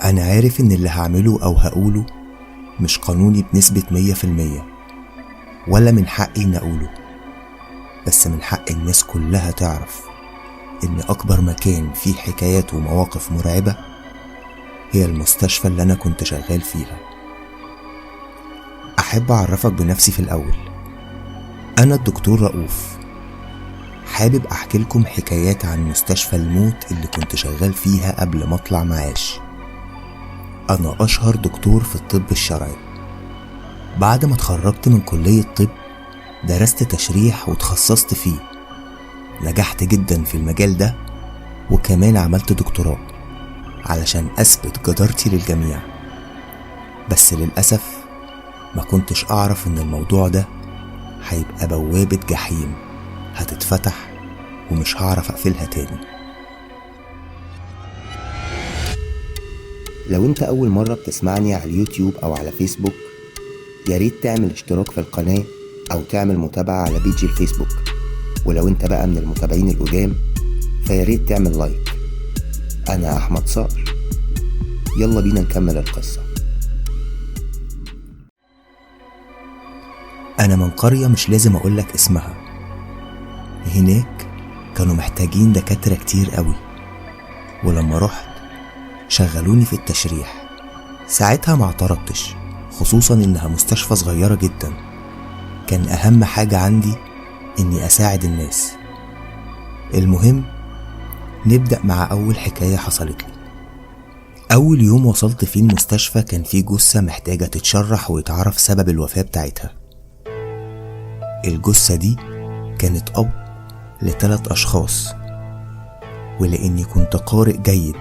أنا عارف إن اللي هعمله أو هقوله مش قانوني بنسبة 100%، ولا من حقي إن أقوله، بس من حق الناس كلها تعرف إن أكبر مكان فيه حكايات ومواقف مرعبة هي المستشفى اللي أنا كنت شغال فيها. أحب أعرفك بنفسي في الأول. أنا الدكتور رؤوف، حابب أحكي لكم حكايات عن مستشفى الموت اللي كنت شغال فيها قبل ما أطلع معاش. أنا أشهر دكتور في الطب الشرعي. بعد ما اتخرجت من كلية طب درست تشريح وتخصصت فيه، نجحت جدا في المجال ده، وكمان عملت دكتوراه علشان أثبت جدارتي للجميع. بس للأسف ما كنتش أعرف إن الموضوع ده هيبقى بوابة جحيم هتتفتح ومش هعرف أقفلها تاني. لو انت أول مرة بتسمعني على اليوتيوب أو على فيسبوك، ياريت تعمل اشتراك في القناة أو تعمل متابعة على بيجي الفيسبوك، ولو انت بقى من المتابعين القدام فياريت تعمل لايك. أنا أحمد صقر، يلا بينا نكمل القصة. أنا من قرية مش لازم أقولك اسمها. هناك كانوا محتاجين دكاترة كتير قوي، ولما رحت شغلوني في التشريح. ساعتها ما اعترضتش، خصوصا إنها مستشفى صغيرة جدا. كان أهم حاجة عندي إني أساعد الناس. المهم نبدأ مع أول حكاية حصلت لي. أول يوم وصلت فيه المستشفى كان فيه جثة محتاجة تتشرح ويتعرف سبب الوفاة بتاعتها. الجثة دي كانت أب ل3 أشخاص، ولأني كنت قارئ جيد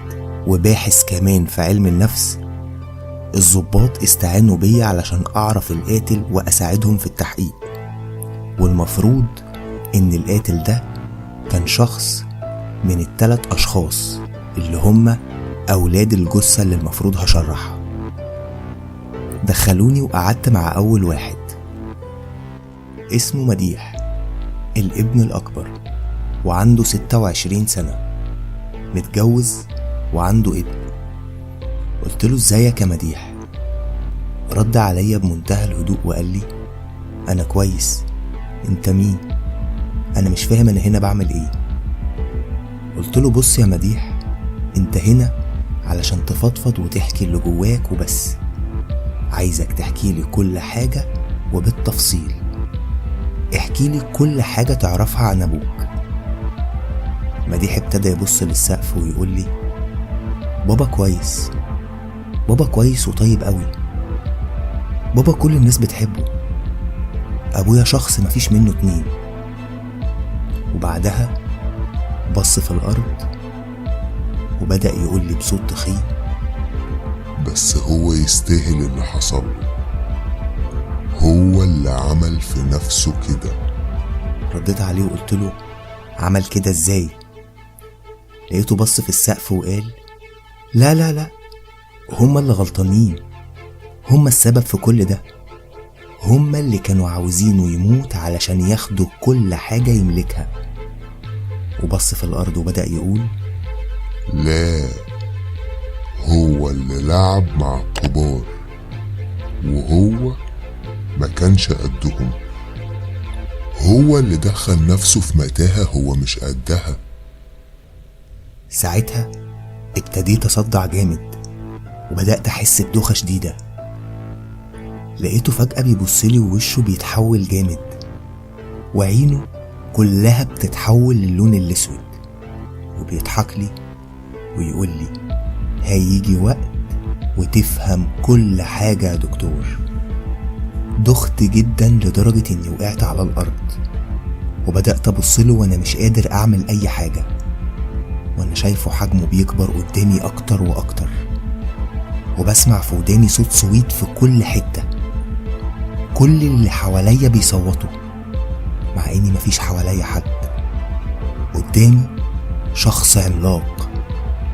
وباحث كمان في علم النفس، الضباط استعانوا بيا علشان أعرف القاتل وأساعدهم في التحقيق. والمفروض إن القاتل ده كان شخص من ال3 أشخاص اللي هم أولاد الجثة اللي المفروض هشرحها. دخلوني وقعدت مع أول واحد، اسمه مديح، الابن الأكبر، وعنده 26 سنة، متجوز وعنده ابن. قلت له ازيك يا مديح؟ رد عليا بمنتهى الهدوء وقال لي أنا كويس، انت مين؟ أنا مش فاهم أنا هنا بعمل ايه. قلت له بص يا مديح، انت هنا علشان تفضفض وتحكي اللي جواك وبس. عايزك تحكي لي كل حاجة وبالتفصيل. احكي لي كل حاجة تعرفها عن أبوك. مديح ابتدى يبص للسقف ويقول لي بابا كويس، بابا كويس وطيب قوي، بابا كل الناس بتحبه، أبويا شخص مفيش منه 2. وبعدها بص في الأرض وبدأ يقول لي بصوت تخين بس هو يستاهل اللي حصل له، هو اللي عمل في نفسه كده. رديت عليه وقلت له عمل كده ازاي؟ لقيته بص في السقف وقال لا لا لا، هما اللي غلطانين، هما السبب في كل ده، هما اللي كانوا عاوزينه يموت علشان ياخدوا كل حاجة يملكها. وبص في الأرض وبدأ يقول لا، هو اللي لعب مع الكبار وهو ما كانش قدهم، هو اللي دخل نفسه في متاهة هو مش قدها. ساعتها ابتديت أصدع جامد وبدأت أحس بدوخة شديدة. لقيته فجأة بيبصلي ووشه بيتحول جامد، وعينه كلها بتتحول للون الأسود، وبيضحك لي ويقول لي هيجي وقت وتفهم كل حاجة يا دكتور. دخت جدا لدرجة اني وقعت على الأرض، وبدأت أبصله وانا مش قادر أعمل أي حاجة، وانا شايفه حجمه بيكبر قدامي أكتر وأكتر، وبسمع في وداني صوت صويت في كل حتة. كل اللي حواليا بيصوتوا مع اني مفيش حواليا حد. قدامي شخص عملاق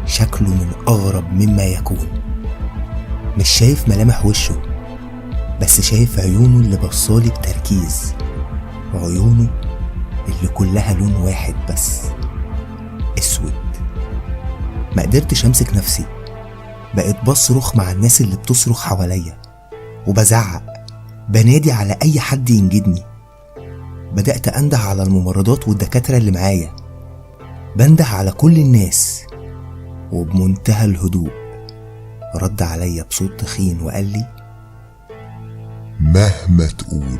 شكله من أغرب مما يكون. مش شايف ملامح وشه، بس شايف عيونه اللي بصالي بتركيز، وعيونه اللي كلها لون واحد بس، اسود. ما قدرتش امسك نفسي، بقيت بصرخ مع الناس اللي بتصرخ حواليا، وبزعق بنادي على أي حد ينجدني. بدأت أنده على الممرضات والدكاترة اللي معايا، بنده على كل الناس. وبمنتهى الهدوء رد عليا بصوت تخين وقال لي: مهما تقول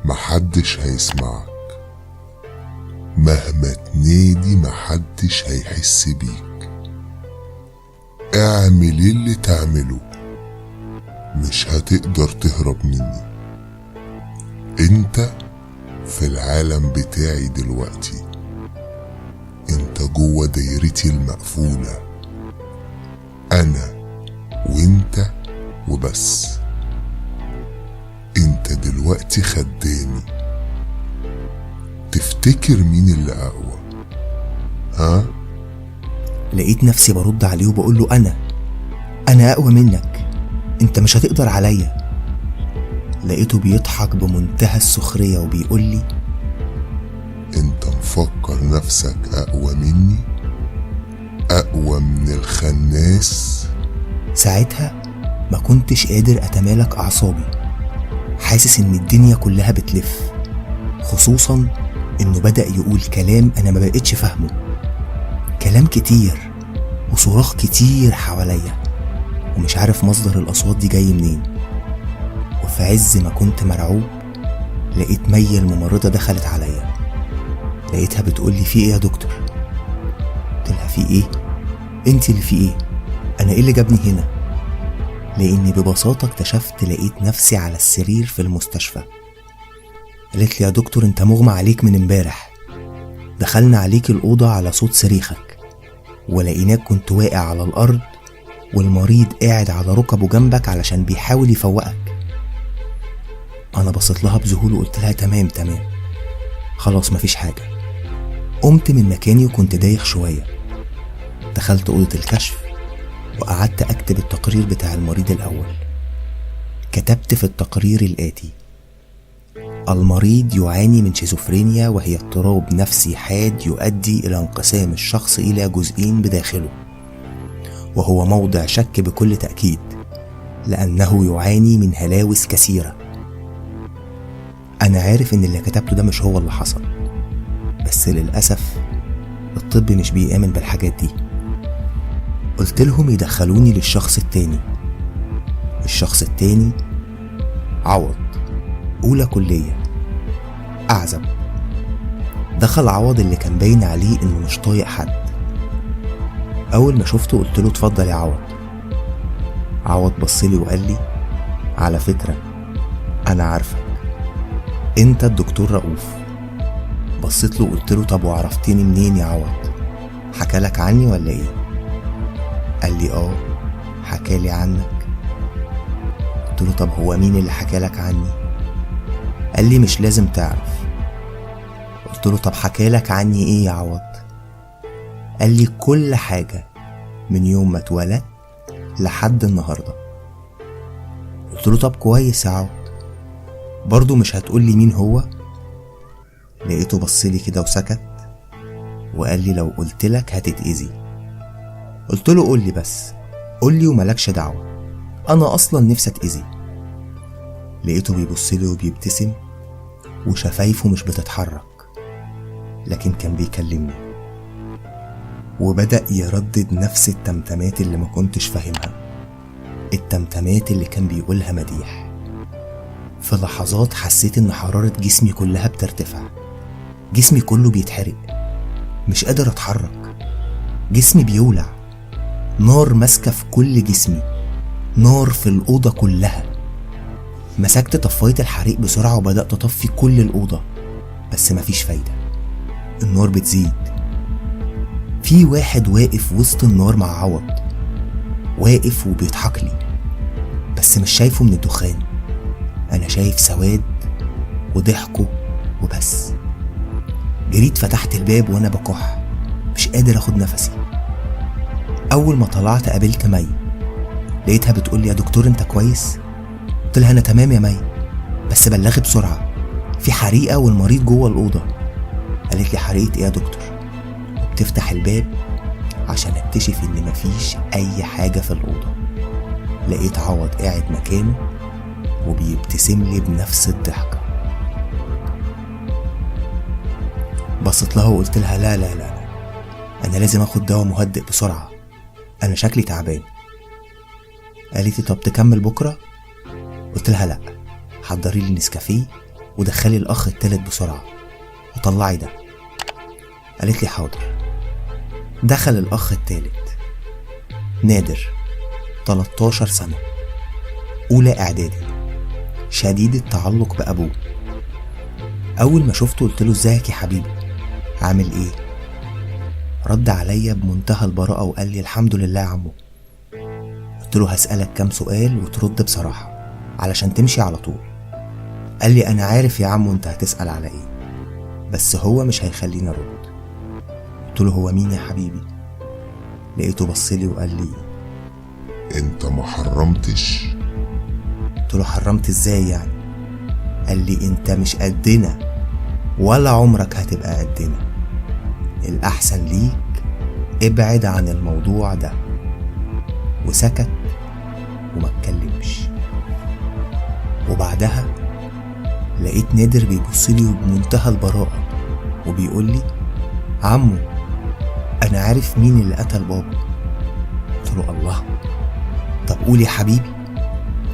محدش هيسمعك، مهما تنادي محدش هيحس بيك. اعمل اللي تعمله، مش هتقدر تهرب مني. انت في العالم بتاعي دلوقتي، انت جوه دايرتي المقفولة، انا وانت وبس. انت دلوقتي خدامي. تفتكر مين اللي اقوى؟ ها؟ لقيت نفسي برد عليه وبقول له: انا اقوى منك، انت مش هتقدر عليا. لقيته بيضحك بمنتهى السخرية وبيقول لي: انت مفكر نفسك اقوى مني؟ اقوى من الخناس؟ ساعتها ما كنتش قادر اتمالك اعصابي، حاسس ان الدنيا كلها بتلف، خصوصا انه بدأ يقول كلام انا ما بقتش فاهمه، كلام كتير وصراخ كتير حواليا، ومش عارف مصدر الاصوات دي جاي منين. وفي عز ما كنت مرعوب لقيت مي الممرضة دخلت عليا. لقيتها بتقولي: في ايه يا دكتور؟ قلتلها: في ايه؟ انت اللي في ايه؟ انا ايه اللي جابني هنا؟ لاني ببساطة اكتشفت لقيت نفسي على السرير في المستشفى. قالت لي: يا دكتور انت مغمى عليك من امبارح، دخلنا عليك الأوضة على صوت صريخك، ولقيناك كنت واقع على الأرض والمريض قاعد على ركبه جنبك علشان بيحاول يفوقك. أنا بصيت لها بذهول وقلت لها: تمام خلاص مفيش حاجة. قمت من مكاني وكنت دايخ شوية، دخلت أوضة الكشف وقعدت أكتب التقرير بتاع المريض الأول. كتبت في التقرير الآتي: المريض يعاني من شيزوفرينيا، وهي اضطراب نفسي حاد يؤدي إلى انقسام الشخص إلى جزئين بداخله، وهو موضع شك بكل تأكيد لأنه يعاني من هلاوس كثيرة. أنا عارف إن اللي كتبته ده مش هو اللي حصل، بس للأسف الطب مش بيآمن بالحاجات دي. قلت لهم يدخلوني للشخص التاني. الشخص التاني عوض، أولى كلية، أعزب. دخل عوض اللي كان باين عليه إنه مش طايق حد. أول ما شفته قلت له: اتفضل يا عوض. عوض بصلي وقال لي: على فكرة أنا عارفك، أنت الدكتور رؤوف. بصيت له وقلت له: طب وعرفتني منين يا عوض؟ حكالك عني ولا إيه؟ قال لي: حكالي عنك. قلت له: طب هو مين اللي حكالك عني؟ قال لي: مش لازم تعرف. قلت له: طب حكالك عني ايه يا عوض؟ قال لي: كل حاجة من يوم ما اتولدت لحد النهاردة. قلت له: طب كويس يا عوض، برضو مش هتقول لي مين هو؟ لقيته بصلي كده وسكت وقال لي: لو قلت لك هتتأذي. قلت له: قول لي بس، قول لي وملكش دعوة، انا اصلا نفسي اتأذي. لقيته بيبصلي وبيبتسم وشفايفه مش بتتحرك، لكن كان بيكلمني، وبدأ يردد نفس التمتمات اللي ما كنتش فاهمها، التمتمات اللي كان بيقولها مديح. في لحظات حسيت ان حرارة جسمي كلها بترتفع، جسمي كله بيتحرق، مش قادر اتحرك، جسمي بيولع، نار ماسكة في كل جسمي، نار في الأوضة كلها. مسكت طفاية الحريق بسرعة وبدأت أطفي كل الأوضة، بس مفيش فايدة، النار بتزيد. في واحد واقف وسط النار مع عوض، واقف وبيضحك لي، بس مش شايفه من الدخان، أنا شايف سواد وضحكه وبس. جريت فتحت الباب وأنا بكح، مش قادر أخد نفسي. أول ما طلعت قابلت مي، لقيتها بتقولي: يا دكتور أنت كويس؟ قلت لها: أنا تمام يا مي، بس بلغي بسرعة، في حريقة والمريض جوه الأوضة. قالت لي: حريقة إيه يا دكتور؟ وبتفتح الباب عشان اكتشف ان مفيش اي حاجة في الأوضة. لقيت عوض قاعد مكانه وبيبتسم لي بنفس الضحكة. بصيت لها وقلت لها لا لا لا، انا لازم اخد دواء مهدئ بسرعة، انا شكلي تعبان. قالت لي طب تكمل بكرة؟ قلت لها لا، حضري لي نسكافيه ودخلي الاخ التالت بسرعة وطلعي ده. قالت لي حاضر. دخل الاخ التالت نادر، 13 سنة، اولى اعدادي، شديد التعلق بابوه. اول ما شفته قلت له ازيك يا حبيبي، عامل ايه؟ رد عليا بمنتهى البراءة وقال لي الحمد لله يا عمو. قلت له هسألك كام سؤال وترد بصراحة علشان تمشي على طول. قال لي انا عارف يا عمو انت هتسأل على ايه، بس هو مش هيخليني ارد. قلت له هو مين يا حبيبي؟ لقيته بصلي وقال لي انت ما حرمتش. قلت له حرمت ازاي يعني؟ قال لي انت مش قدنا ولا عمرك هتبقى قدنا، الأحسن ليك ابعد عن الموضوع ده. وسكت وما اتكلمش. وبعدها لقيت نادر بيبصلي وبمنتهى البراءة وبيقول لي عمو انا عارف مين اللي قتل بابا. قلت له الله، طب قول يا حبيبي،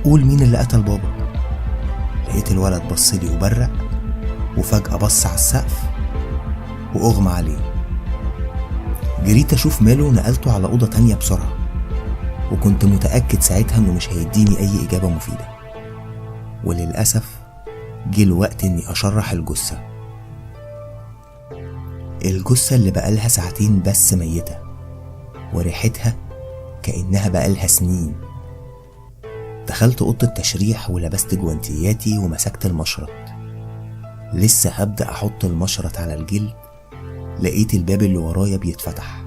قول مين اللي قتل بابا. لقيت الولد بصلي وبرق وفجأة بص على السقف واغمى عليه. جريت اشوف ماله ونقلته على اوضة تانية بسرعة، وكنت متأكد ساعتها انه مش هيديني اي اجابة مفيدة. وللأسف جه الوقت اني اشرح الجثة اللي بقالها ساعتين بس ميتة، وريحتها كأنها بقالها سنين. دخلت اوضة التشريح ولبست جوانتياتي ومسكت المشرط. لسه هبدأ احط المشرط على الجلد لقيت الباب اللي ورايا بيتفتح.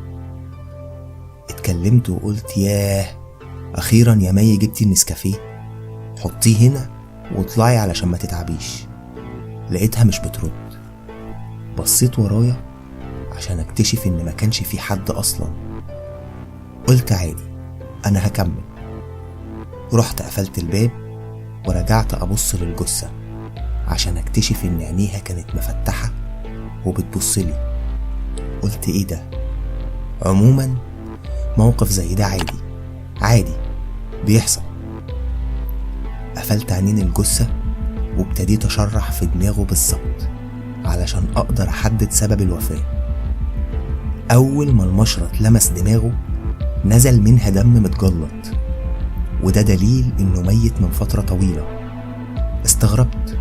اتكلمت وقلت ياه، اخيرا يا مي جبتي النسكافيه، حطيه هنا واطلعي علشان ما تتعبيش. لقيتها مش بترد. بصيت ورايا عشان اكتشف ان ما كانش في حد اصلا. قلت عادي انا هكمل. رحت قفلت الباب ورجعت ابص للجثة عشان اكتشف ان عينيها كانت مفتحة وبتبصلي. قلت ايه ده؟ عموما موقف زي ده عادي بيحصل. قفلت عينين الجثة وابتديت اشرح في دماغه بالظبط علشان اقدر احدد سبب الوفاة. اول ما المشرط لمس دماغه نزل منها دم متجلط، وده دليل انه ميت من فترة طويلة. استغربت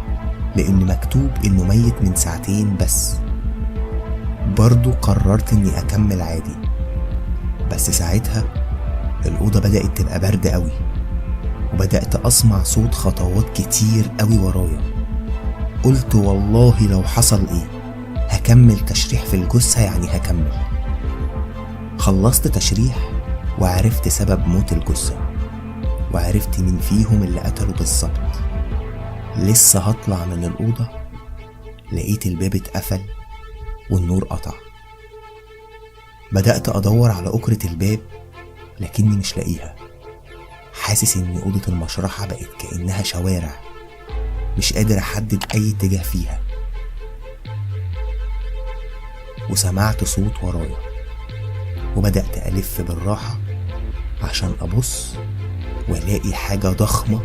لان مكتوب انه ميت من ساعتين بس. برضو قررت اني اكمل عادي، بس ساعتها الأوضة بدأت تبقى برد قوي، وبدأت أسمع صوت خطوات كتير قوي ورايا. قلت والله لو حصل ايه هكمل تشريح في الجثة، يعني هكمل. خلصت تشريح وعرفت سبب موت الجثة، وعرفت مين فيهم اللي قتله بالظبط. لسه هطلع من الأوضة لقيت الباب اتقفل والنور قطع. بدأت أدور على أكرة الباب لكني مش لاقيها. حاسس ان أوضة المشرحة بقت كأنها شوارع، مش قادر أحدد أي اتجاه فيها. وسمعت صوت ورايا وبدأت ألف بالراحة عشان أبص وألاقي حاجة ضخمة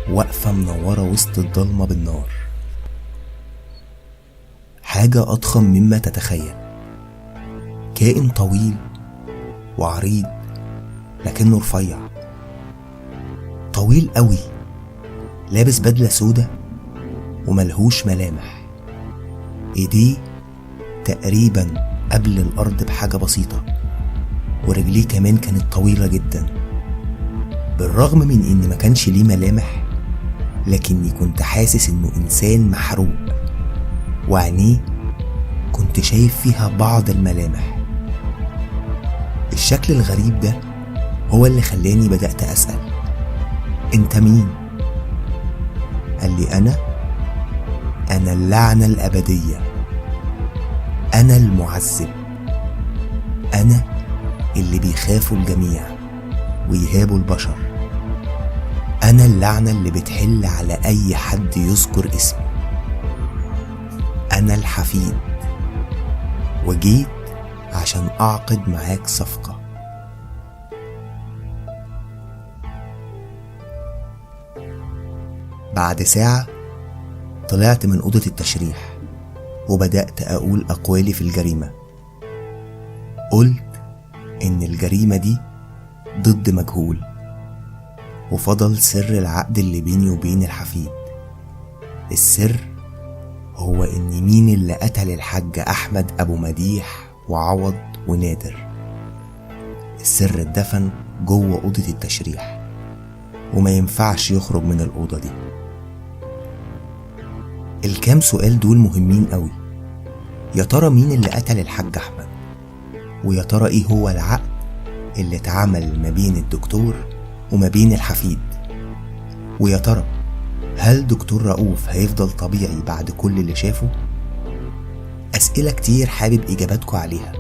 واقفة منورة وسط الضلمة بالنار. حاجة أضخم مما تتخيل، كائن طويل وعريض لكنه رفيع، طويل قوي، لابس بدلة سودة وملهوش ملامح. ايديه تقريبا قبل الأرض بحاجة بسيطة، ورجليه كمان كانت طويلة جدا. بالرغم من ان ما كانش ليه ملامح، لكني كنت حاسس انه انسان محروق، وعينيه كنت شايف فيها بعض الملامح. الشكل الغريب ده هو اللي خلاني بدأت أسأل انت مين؟ قال لي أنا اللعنة الأبدية، أنا المعذب، أنا اللي بيخافوا الجميع ويهابوا البشر. أنا اللعنة اللي بتحل على أي حد يذكر اسمي. أنا الحفيد، وجيت عشان أعقد معاك صفقة. بعد ساعة طلعت من أوضة التشريح وبدأت أقول أقوالي في الجريمة. قلت إن الجريمة دي ضد مجهول، وفضل سر العقد اللي بيني وبين الحفيد. السر هو إن مين اللي قتل الحاج أحمد أبو مديح وعوض ونادر. السر اتدفن جوه أوضة التشريح وما ينفعش يخرج من الأوضة دي. الكام سؤال دول مهمين قوي. يا ترى مين اللي قتل الحاج أحمد؟ ويا ترى ايه هو العقد اللي اتعمل ما بين الدكتور وما بين الحفيد؟ ويا ترى هل دكتور رؤوف هيفضل طبيعي بعد كل اللي شافه؟ أسئلة كتير حابب إجاباتكم عليها،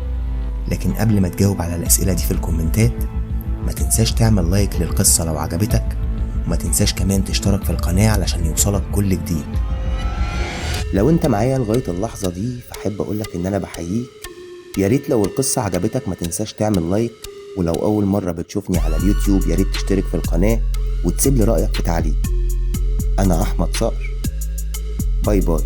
لكن قبل ما تجاوب على الأسئلة دي في الكومنتات ما تنساش تعمل لايك للقصة لو عجبتك، وما تنساش كمان تشترك في القناة علشان يوصلك كل جديد. لو انت معايا لغاية اللحظة دي فحب أقولك إن أنا بحييك. ياريت لو القصة عجبتك ما تنساش تعمل لايك، ولو أول مرة بتشوفني على اليوتيوب ياريت تشترك في القناة وتسيب لي رأيك في تعليق. أنا أحمد صقر، باي باي.